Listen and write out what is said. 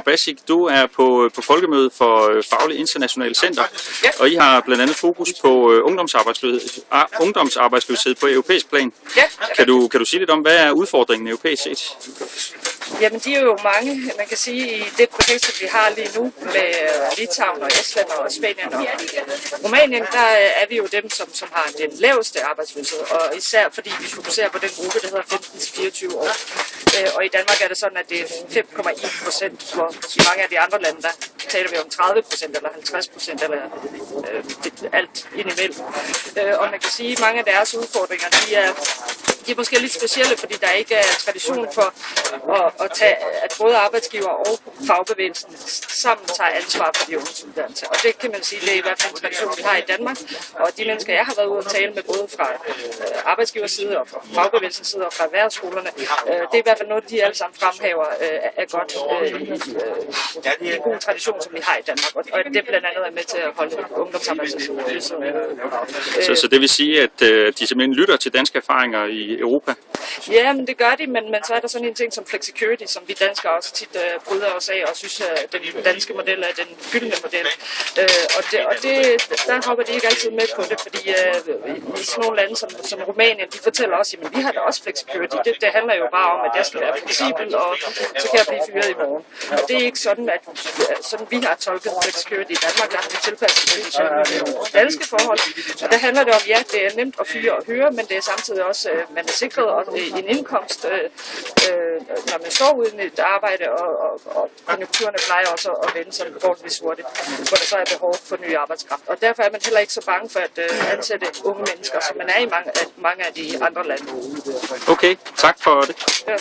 Basic, du er på folkemødet for Faglig International Center, Ja. og I har blandt andet fokus på ungdomsarbejdsløshed på europæisk plan. Ja. Kan du sige lidt om, hvad er udfordringen europæisk set? Jamen, de er jo mange. Man kan sige, i det projekt, som vi har lige nu med Litauen og Estland og Spanien og Rumænien, der er vi jo dem, som har den laveste arbejdsløshed, og især fordi vi fokuserer på den gruppe, der hedder 15-24 år. Og i Danmark er det sådan, at det er 5,1%, hvor i mange af de andre lande, der taler vi om 30% eller 50% eller alt indimellem. Og man kan sige, at mange af deres udfordringer, de er måske lidt specielle, fordi der ikke er tradition for at både arbejdsgiver og fagbevægelsen sammen tager ansvar for de unges uddannelse. Og det kan man sige, det er i hvert fald en tradition, vi har i Danmark. Og de mennesker, jeg har været ude at tale med, både fra arbejdsgivers side og fra fagbevægelsens side og fra erhvervsskolerne, det er i hvert fald noget, de alle sammen fremhæver er godt i en god tradition, som vi har i Danmark. Og det blandt andet er med til at holde ungdomsarbejdsløshed. Så det vil sige, at de simpelthen lytter til danske erfaringer i Europa? Ja, men det gør de, men så er der sådan en ting som flexicurity, som vi danskere også tit bryder os af og synes, at den danske model er den gyldne model. Der hopper de ikke altid med på det, fordi i sådan nogle lande som Rumænien, de fortæller også, at vi har da også flexicurity. Det handler jo bare om, at jeg skal være fleksibel, og så kan jeg blive fyret i morgen. Og det er ikke sådan, at sådan vi har tolket flexicurity i Danmark, der har vi tilpasset til danske forhold. Og der handler det om, ja, det er nemt at fyre og høre, men det er samtidig også, man er sikret en indkomst, når man står uden et arbejde, og konjunkturerne plejer også at vende sig forholdsvis hurtigt, hvor der så er behov for ny arbejdskraft. Og derfor er man heller ikke så bange for at ansætte unge mennesker, som man er i mange af de andre lande. Okay, tak for det. Ja.